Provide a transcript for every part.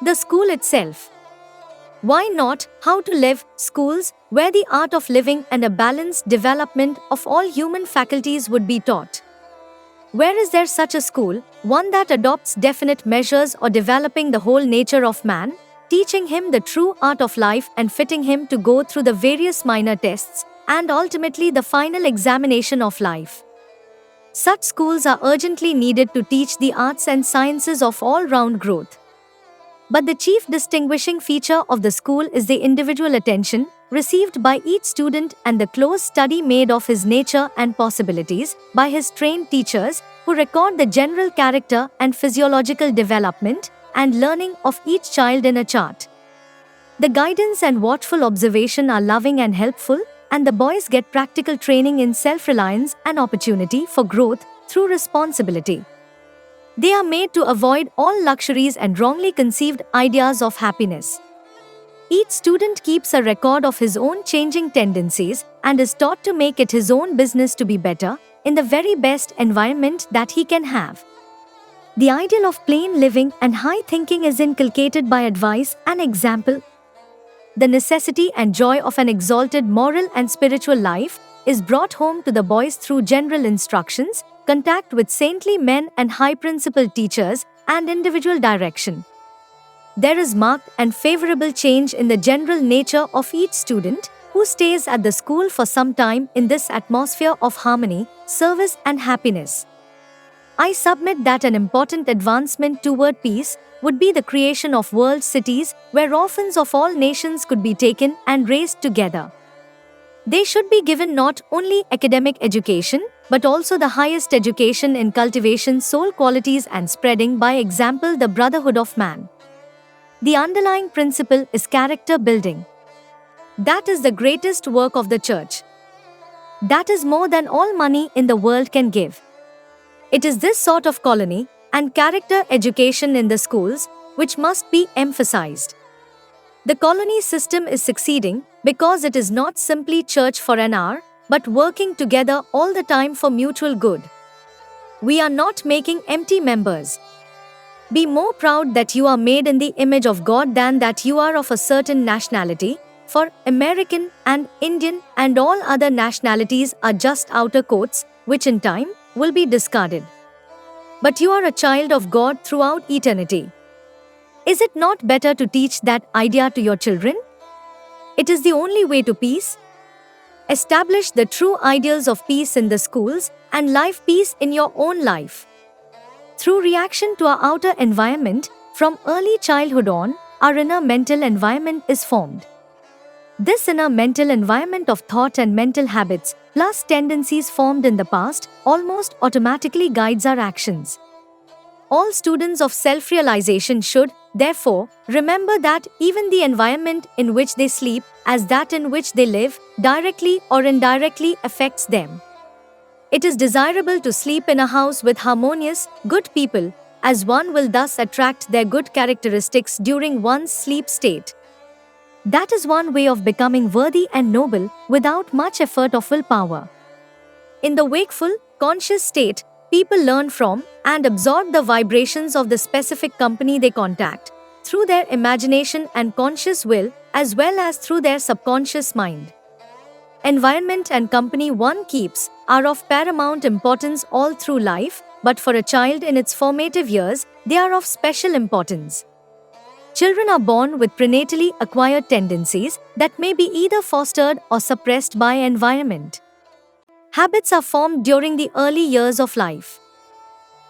The school itself. Why not How to Live schools, where the art of living and a balanced development of all human faculties would be taught? Where is there such a school, one that adopts definite measures or developing the whole nature of man, teaching him the true art of life and fitting him to go through the various minor tests, and ultimately the final examination of life? Such schools are urgently needed to teach the arts and sciences of all-round growth. But the chief distinguishing feature of the school is the individual attention received by each student and the close study made of his nature and possibilities by his trained teachers, who record the general character and physiological development and learning of each child in a chart. The guidance and watchful observation are loving and helpful, and the boys get practical training in self-reliance and opportunity for growth through responsibility. They are made to avoid all luxuries and wrongly conceived ideas of happiness. Each student keeps a record of his own changing tendencies and is taught to make it his own business to be better in the very best environment that he can have. The ideal of plain living and high thinking is inculcated by advice and example. The necessity and joy of an exalted moral and spiritual life is brought home to the boys through general instructions, contact with saintly men and high-principled teachers, and individual direction. There is marked and favorable change in the general nature of each student who stays at the school for some time in this atmosphere of harmony, service, and happiness. I submit that an important advancement toward peace would be the creation of world cities where orphans of all nations could be taken and raised together. They should be given not only academic education, but also the highest education in cultivation soul qualities and spreading by example the brotherhood of man. The underlying principle is character building. That is the greatest work of the church. That is more than all money in the world can give. It is this sort of colony and character education in the schools which must be emphasized. The colony system is succeeding because it is not simply church for an hour, but working together all the time for mutual good. We are not making empty members. Be more proud that you are made in the image of God than that you are of a certain nationality, for American and Indian and all other nationalities are just outer coats, which in time will be discarded. But you are a child of God throughout eternity. Is it not better to teach that idea to your children? It is the only way to peace. Establish the true ideals of peace in the schools and life peace in your own life. Through reaction to our outer environment, from early childhood on, our inner mental environment is formed. This inner mental environment of thought and mental habits, plus tendencies formed in the past, almost automatically guides our actions. All students of self-realization should, therefore, remember that even the environment in which they sleep, as that in which they live, directly or indirectly affects them. It is desirable to sleep in a house with harmonious, good people, as one will thus attract their good characteristics during one's sleep state. That is one way of becoming worthy and noble without much effort of willpower. In the wakeful, conscious state, people learn from and absorb the vibrations of the specific company they contact, through their imagination and conscious will, as well as through their subconscious mind. Environment and company one keeps are of paramount importance all through life, but for a child in its formative years, they are of special importance. Children are born with prenatally acquired tendencies that may be either fostered or suppressed by environment. Habits are formed during the early years of life.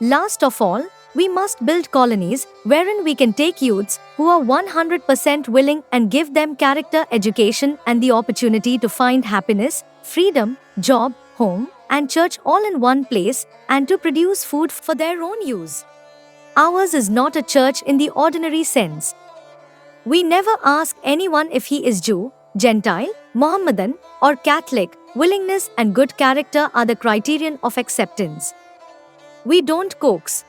Last of all, we must build colonies wherein we can take youths who are 100% willing and give them character education and the opportunity to find happiness, freedom, job, home, and church all in one place, and to produce food for their own use. Ours is not a church in the ordinary sense. We never ask anyone if he is Jew, Gentile, Mohammedan, or Catholic. Willingness and good character are the criterion of acceptance. We don't coax.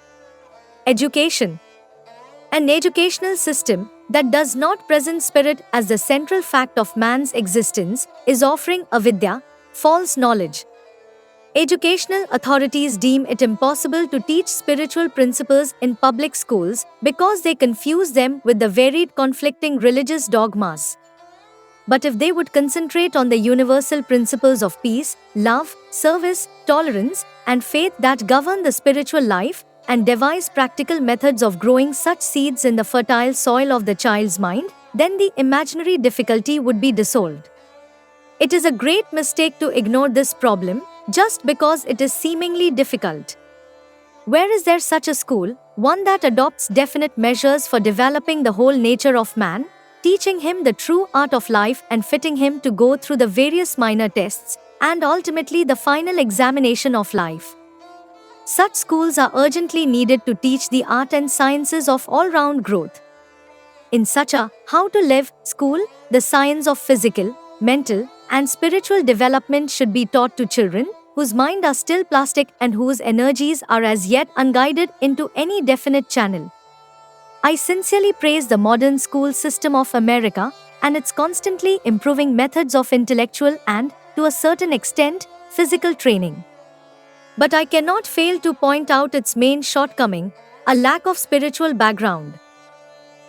Education. An educational system that does not present spirit as the central fact of man's existence is offering avidya, false knowledge. Educational authorities deem it impossible to teach spiritual principles in public schools because they confuse them with the varied conflicting religious dogmas. But if they would concentrate on the universal principles of peace, love, service, tolerance, and faith that govern the spiritual life, and devise practical methods of growing such seeds in the fertile soil of the child's mind, then the imaginary difficulty would be dissolved. It is a great mistake to ignore this problem just because it is seemingly difficult. Where is there such a school, one that adopts definite measures for developing the whole nature of man, teaching him the true art of life and fitting him to go through the various minor tests and ultimately the final examination of life? Such schools are urgently needed to teach the art and sciences of all-round growth. In such a How to Live school, the science of physical, mental, and spiritual development should be taught to children whose minds are still plastic and whose energies are as yet unguided into any definite channel. I sincerely praise the modern school system of America and its constantly improving methods of intellectual and, to a certain extent, physical training. But I cannot fail to point out its main shortcoming, a lack of spiritual background.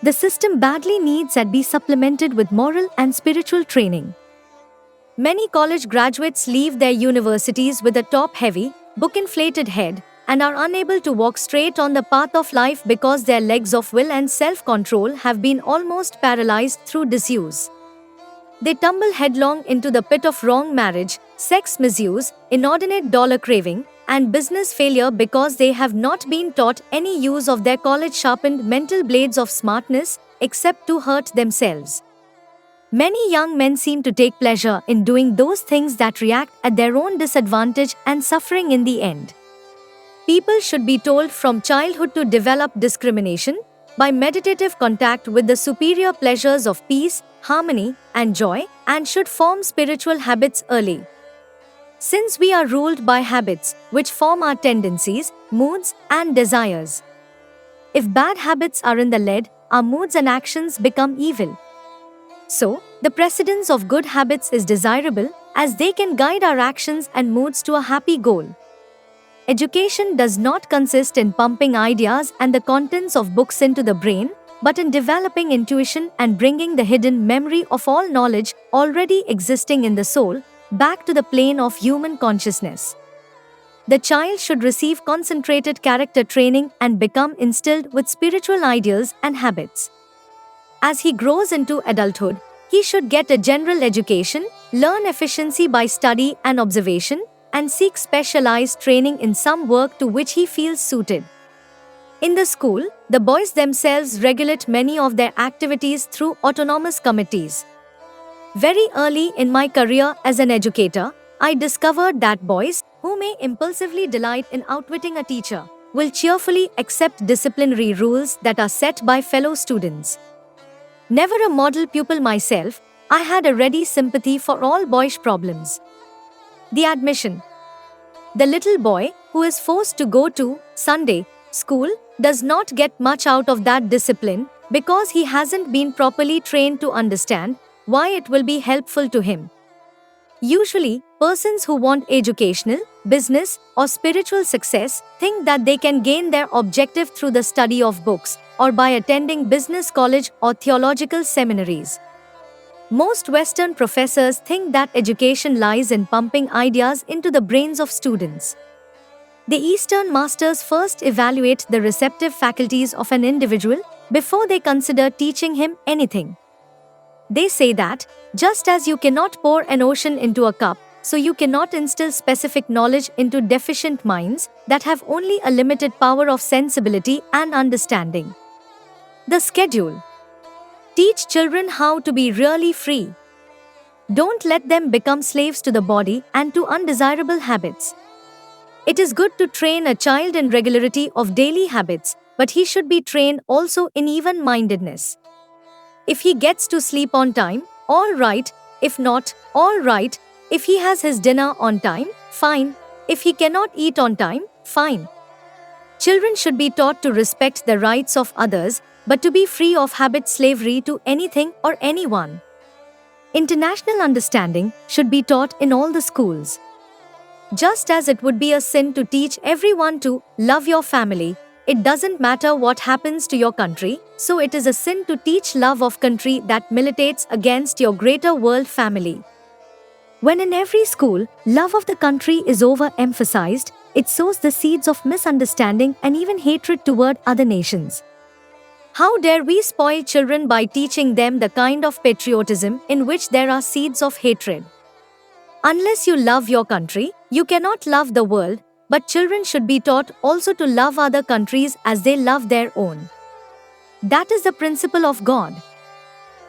The system badly needs to be supplemented with moral and spiritual training. Many college graduates leave their universities with a top-heavy, book-inflated head and are unable to walk straight on the path of life because their legs of will and self-control have been almost paralyzed through disuse. They tumble headlong into the pit of wrong marriage, sex misuse, inordinate dollar craving, and business failure because they have not been taught any use of their college-sharpened mental blades of smartness except to hurt themselves. Many young men seem to take pleasure in doing those things that react at their own disadvantage and suffering in the end. People should be told from childhood to develop discrimination by meditative contact with the superior pleasures of peace, harmony, and joy, and should form spiritual habits early. Since we are ruled by habits, which form our tendencies, moods, and desires. If bad habits are in the lead, our moods and actions become evil. So, the precedence of good habits is desirable, as they can guide our actions and moods to a happy goal. Education does not consist in pumping ideas and the contents of books into the brain, but in developing intuition and bringing the hidden memory of all knowledge already existing in the soul back to the plane of human consciousness. The child should receive concentrated character training and become instilled with spiritual ideals and habits. As he grows into adulthood, he should get a general education, learn efficiency by study and observation, and seek specialized training in some work to which he feels suited. In the school, the boys themselves regulate many of their activities through autonomous committees. Very early in my career as an educator, I discovered that boys, who may impulsively delight in outwitting a teacher, will cheerfully accept disciplinary rules that are set by fellow students. Never a model pupil myself, I had a ready sympathy for all boyish problems. The admission. The little boy, who is forced to go to Sunday school, does not get much out of that discipline because he hasn't been properly trained to understand why it will be helpful to him. Usually, persons who want educational, business, or spiritual success think that they can gain their objective through the study of books or by attending business college or theological seminaries. Most Western professors think that education lies in pumping ideas into the brains of students. The Eastern masters first evaluate the receptive faculties of an individual before they consider teaching him anything. They say that, just as you cannot pour an ocean into a cup, so you cannot instill specific knowledge into deficient minds that have only a limited power of sensibility and understanding. The schedule. Teach children how to be really free. Don't let them become slaves to the body and to undesirable habits. It is good to train a child in regularity of daily habits, but he should be trained also in even-mindedness. If he gets to sleep on time, all right. If not, all right. If he has his dinner on time, fine. If he cannot eat on time, fine. Children should be taught to respect the rights of others, but to be free of habit slavery to anything or anyone. International understanding should be taught in all the schools. Just as it would be a sin to teach everyone to love your family, it doesn't matter what happens to your country, so it is a sin to teach love of country that militates against your greater world family. When in every school, love of the country is overemphasized, it sows the seeds of misunderstanding and even hatred toward other nations. How dare we spoil children by teaching them the kind of patriotism in which there are seeds of hatred? Unless you love your country, you cannot love the world, but children should be taught also to love other countries as they love their own. That is the principle of God.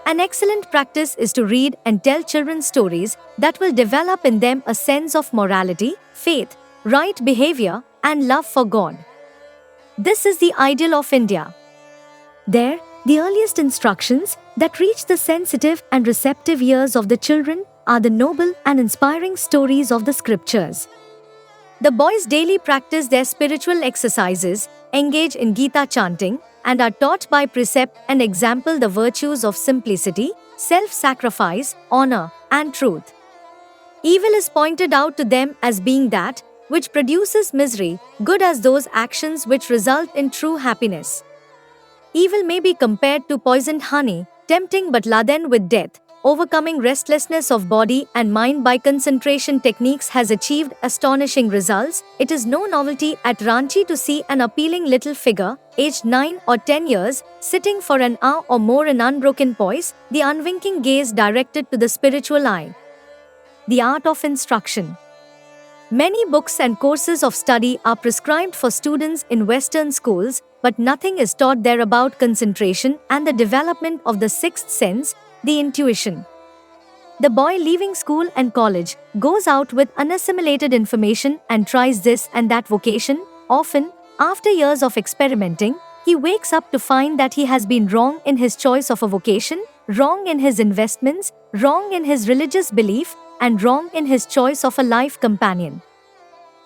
An excellent practice is to read and tell children stories that will develop in them a sense of morality, faith, right behavior, and love for God. This is the ideal of India. There, the earliest instructions that reach the sensitive and receptive ears of the children are the noble and inspiring stories of the scriptures. The boys daily practice their spiritual exercises, engage in Gita chanting, and are taught by precept and example the virtues of simplicity, self-sacrifice, honor, and truth. Evil is pointed out to them as being that which produces misery, good as those actions which result in true happiness. Evil may be compared to poisoned honey, tempting but laden with death. Overcoming restlessness of body and mind by concentration techniques has achieved astonishing results. It is no novelty at Ranchi to see an appealing little figure, aged 9 or 10 years, sitting for an hour or more in unbroken poise, the unwinking gaze directed to the spiritual eye. The art of instruction. Many books and courses of study are prescribed for students in Western schools, but nothing is taught there about concentration and the development of the sixth sense, the intuition. The boy leaving school and college goes out with unassimilated information and tries this and that vocation. Often, after years of experimenting, he wakes up to find that he has been wrong in his choice of a vocation, wrong in his investments, wrong in his religious belief, and wrong in his choice of a life companion.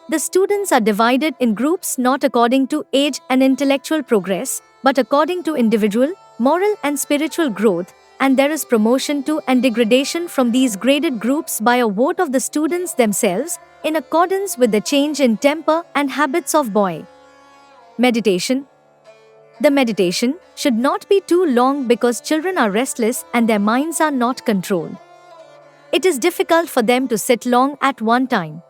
The students are divided in groups not according to age and intellectual progress, but according to individual, moral and spiritual growth, and there is promotion to and degradation from these graded groups by a vote of the students themselves, in accordance with the change in temper and habits of boy. Meditation. The meditation should not be too long because children are restless and their minds are not controlled. It is difficult for them to sit long at one time.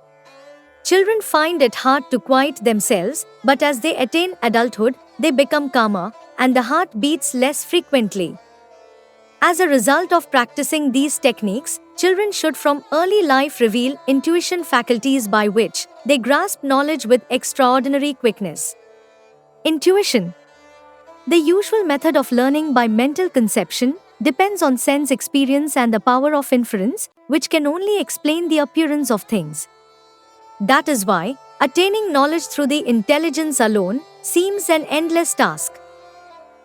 Children find it hard to quiet themselves, but as they attain adulthood, they become calmer, and the heart beats less frequently. As a result of practicing these techniques, children should from early life reveal intuition faculties by which they grasp knowledge with extraordinary quickness. Intuition. The usual method of learning by mental conception depends on sense experience and the power of inference, which can only explain the appearance of things. That is why attaining knowledge through the intelligence alone seems an endless task.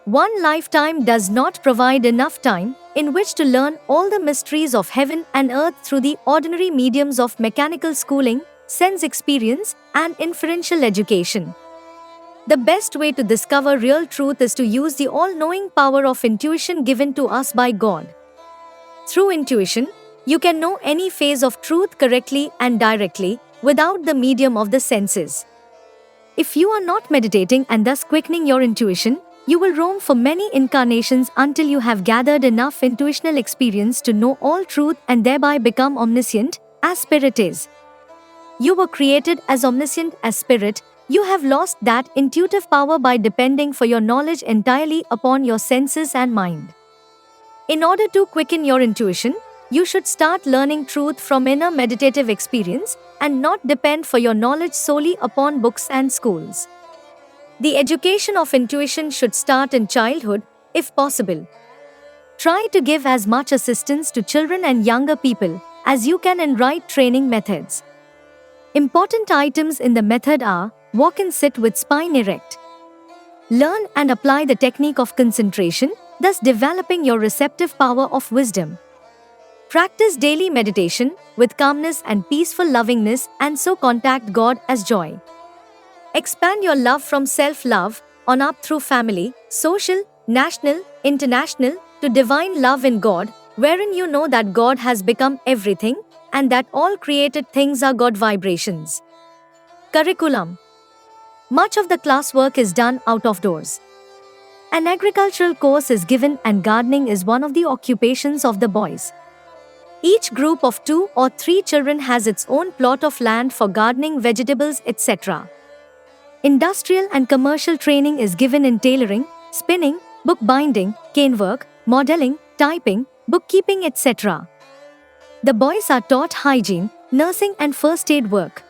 One lifetime does not provide enough time in which to learn all the mysteries of heaven and earth through the ordinary mediums of mechanical schooling, sense experience, and inferential education. The best way to discover real truth is to use the all-knowing power of intuition given to us by God. Through intuition, you can know any phase of truth correctly and directly, without the medium of the senses. If you are not meditating and thus quickening your intuition, you will roam for many incarnations until you have gathered enough intuitional experience to know all truth and thereby become omniscient, as Spirit is. You were created as omniscient as Spirit. You have lost that intuitive power by depending for your knowledge entirely upon your senses and mind. In order to quicken your intuition, you should start learning truth from inner meditative experience and not depend for your knowledge solely upon books and schools. The education of intuition should start in childhood, if possible. Try to give as much assistance to children and younger people as you can in right training methods. Important items in the method are: walk and sit with spine erect. Learn and apply the technique of concentration, thus developing your receptive power of wisdom. Practice daily meditation with calmness and peaceful lovingness and so contact God as joy. Expand your love from self-love on up through family, social, national, international, to divine love in God, wherein you know that God has become everything and that all created things are God vibrations. Curriculum. Much of the classwork is done out of doors. An agricultural course is given and gardening is one of the occupations of the boys. Each group of 2 or 3 children has its own plot of land for gardening, vegetables, etc. Industrial and commercial training is given in tailoring, spinning, bookbinding, canework, modeling, typing, bookkeeping, etc. The boys are taught hygiene, nursing and first aid work.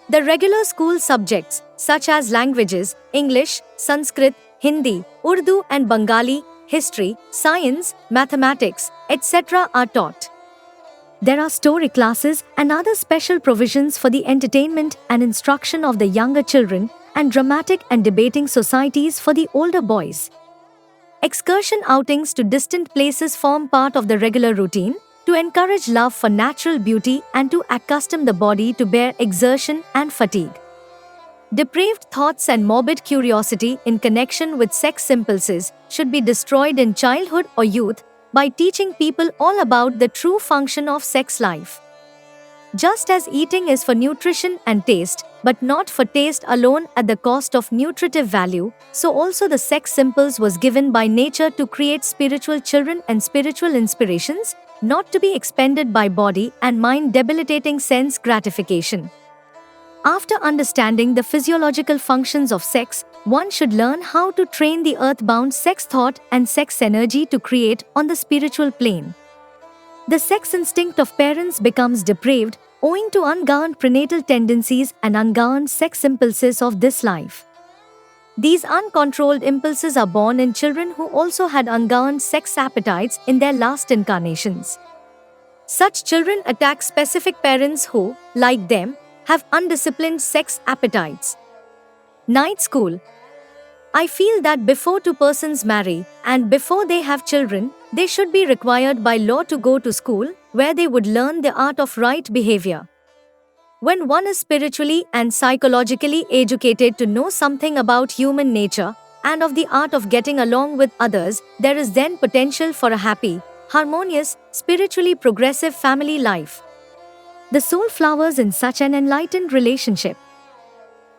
The regular school subjects, such as languages, English, Sanskrit, Hindi, Urdu and Bengali, history, science, mathematics, etc. are taught. There are story classes and other special provisions for the entertainment and instruction of the younger children, and dramatic and debating societies for the older boys. Excursion outings to distant places form part of the regular routine, to encourage love for natural beauty and to accustom the body to bear exertion and fatigue. Depraved thoughts and morbid curiosity in connection with sex impulses should be destroyed in childhood or youth by teaching people all about the true function of sex life. Just as eating is for nutrition and taste, but not for taste alone at the cost of nutritive value, so also the sex impulse was given by nature to create spiritual children and spiritual inspirations, not to be expended by body and mind debilitating sense gratification. After understanding the physiological functions of sex, one should learn how to train the earthbound sex thought and sex energy to create on the spiritual plane. The sex instinct of parents becomes depraved owing to ungoverned prenatal tendencies and ungoverned sex impulses of this life. These uncontrolled impulses are born in children who also had ungoverned sex appetites in their last incarnations. Such children attack specific parents who, like them, have undisciplined sex appetites. Night school. I feel that before 2 persons marry and before they have children, they should be required by law to go to school where they would learn the art of right behavior. When one is spiritually and psychologically educated to know something about human nature and of the art of getting along with others, there is then potential for a happy, harmonious, spiritually progressive family life. The soul flowers in such an enlightened relationship.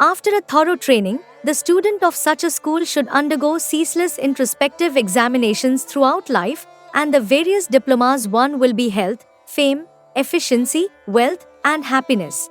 After a thorough training, the student of such a school should undergo ceaseless introspective examinations throughout life, and the various diplomas one will be health, fame, efficiency, wealth, and happiness.